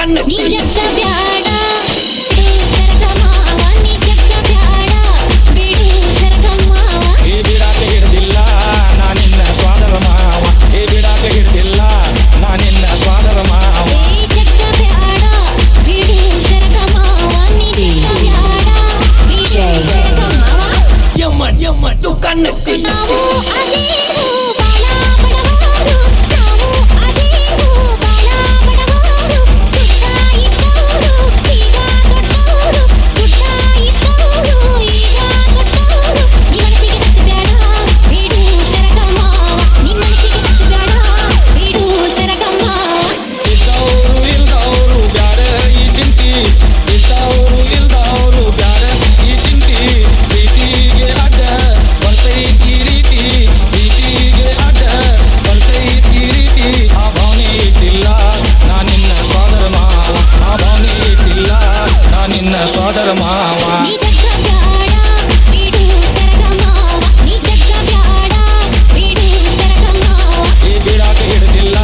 ಕಣ್ಣು ನೀ ಜಗ್ಗ ಬ್ಯಾಡ ಬಿಡು ಸರಗಮಾವ ನೀ ಜಗ್ಗ ಬ್ಯಾಡ ಬಿಡು ಸರಗಮಾವ ಈ ಬಿಡಾಕೆ ಹಿಡ್ದಿಲ್ಲ ನಾನಿನ್ನ ಸ್ವಾದರ ಮಾವ ಈ ಬಿಡಾಕೆ ಹಿಡ್ದಿಲ್ಲ ನಾನಿನ್ನ ಸ್ವಾದರ ಮಾವ ಏ ಜಗ್ಗ ಬ್ಯಾಡ ಬಿಡು ಸರಗಮಾವ ನೀ ಜಗ್ಗ ಬ್ಯಾಡ ಬಿಡು ಸರಗಮಾವ ಯಮ್ಮ ತು ಕಣ್ಣೆತ್ತಿ ನಾವು ಅದೇವು ಬಾಳ ಬಡವರು ನಾವು ಅದೇವು ಬಾಳ ಬಡವರು ಗುಡ್ಡ ಇದ್ದವರು ಈಗ ದೊಡ್ಡವರು ಗುಡ್ಡ ಇದ್ದವರು ಈಗ ದೊಡ್ಡವರು ಈ ಮನಸ್ಸಿಗೆ ಹತ್ತು ಬೇಡ ಬಿಡು ಸರಗಮಾವ ನಿಮ್ಮ ಮನಸ್ಸಿಗೆ ಹತ್ತು ಬೇಡ ಬಿಡು ಸರಗಮಾವ ಇದ್ದವರು ಇಲ್ದವರು ಬ್ಯಾಡ ಈ ಚಿಂತಿ ಇದ್ದವರು ಇಲ್ದವರು ಬ್ಯಾಡ ಈ ಚಿಂತಿ ಪ್ರೀತಿಗೆ ಅಡ್ಡ ಬರ್ತೈತಿ ರೀತಿ ಪ್ರೀತಿಗೆ ಅಡ್ಡ ಬರ್ತೈತಿ ರೀತಿ ಆ ಭಾವನೆ ಇಟ್ಟಿಲ್ಲ ನಾನಿನ್ನ ಸ್ವಾದರ ಮಾವ ಆ ಭಾವನೆ ಇಟ್ಟಿಲ್ಲ ನಾನಿನ್ನ ಸ್ವಾದರ ಮಾವ ನೀ ಜಗ್ಗ ಬ್ಯಾಡ ಬಿಡು ಸರಗಮಾವ ನೀ ಜಗ್ಗ ಬ್ಯಾಡ ಬಿಡು ಸರಗಮಾವ ಈ ಬಿಡಾಕೆ ಹಿಡ್ದಿಲ್ಲ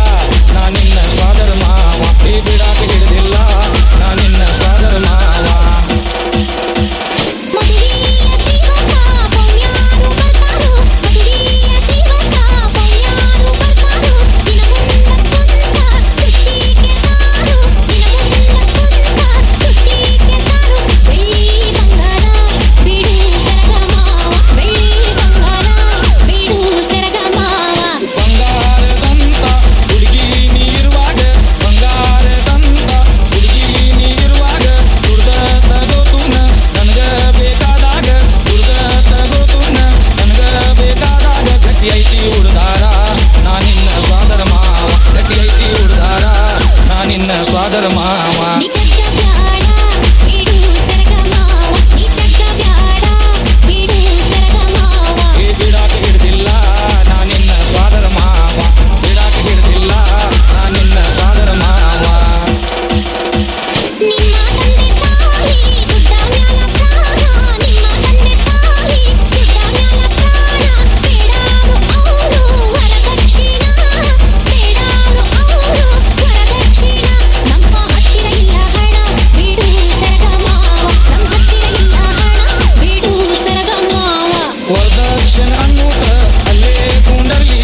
ನಾನಿನ್ನ ಸ್ವಾದರ ಮಾವ ಈ ಬಿಡಾಕೆ ಹಿಡ್ದಿಲ್ಲ ನಾನಿನ್ನ ಸ್ವಾದರ ಮಾವ ಮದುವೆಯ ದಿವಸ ಪೌಣ್ಯಾರು ಬರ್ತಾರೋ ಮದುವೆಯ ದಿವಸ ಪೌಣ್ಯಾರು ಬರ್ತಾರೋ ದಿನ ಮುಂದಕ್ಕೊಂದ ಸುಟ್ಟಿಗೆ ತಾರು ದಿನ ಮುಂದಕ್ಕೊಂದ ಸುಟ್ಟಿಗೆ ತಾರು ಬೆಳ್ಳಿ ಬಂಗಾರ ಬಿಡು ಸರಗಮಾವ ಬೆಳ್ಳಿ ಬಂಗಾರ ಬಿಡು ಸರಗಮಾವ ಬಂಗಾರದಂತ ಹುಡುಗಿ ನೀರುವಾಗ ಬಂಗಾರದಂತ ಹುಡುಗಿ ನೀರುವಾಗ ದುಡ್ದ ತಗೋತುನ ನನಗ ಬೇಕಾದಾಗ ದುಡ್ದ ತಗೋತುನ ನನಗ ಬೇಕಾದಾಗ ಗಟ್ಟಿ ಐತಿ ಹುಡುದಾರ ನಾನಿನ್ನ ಸ್ವಾದರ ಮಾವ ಗಟ್ಟಿ ಐತಿ ಹುಡುದಾರ ನಾನಿನ್ನ ಸ್ವಾದರ ಮಾವ ನೀ ಜಗ್ಗ ಬ್ಯಾಡ ಬಿಡು ಸರಗಮಾವ ನೀ ಜಗ್ಗ ಬ್ಯಾಡ ಬಿಡು ಸರಗಮಾವ ಈ ಬಿಡಾಕೆ ಹಿಡ್ದಿಲ್ಲ ನಾನಿನ್ನ ಸ್ವಾದರ ಮಾವ ಬಿಡಾಕೆ ಹಿಡ್ದಿಲ್ಲ ನಾನಿನ್ನ ಸ್ವಾದರ ಮಾವ ನಿಮ್ಮ ತಂದೆ ತಾಯಿ ದುಡ್ಡ ಮ್ಯಾಲ ಪ್ರಾಣ ನಿಮ್ಮ ತಂದೆ ತಾಯಿ ದುಡ್ಡ ಮ್ಯಾಲ ಪ್ರಾಣ ಬೇಡಾರು ಅವರು ವರದಕ್ಷಿಣ ಬೇಡಾರು ಅವರು ವರದಕ್ಷಿಣ ನಮ್ಮ ಹತ್ತಿರ ಇಲ್ಲ ಹಣ ಬಿಡು ಸರಗಮಾವ ನಮ್ಮ ಹತ್ತಿರ ಇಲ್ಲ ಹಣ ಬಿಡು ಸರಗಮಾವ ವರದಕ್ಷಿಣ ಅನ್ನೂತ ಅಲ್ಲೇ ಕುಂಡರ್ಲಿ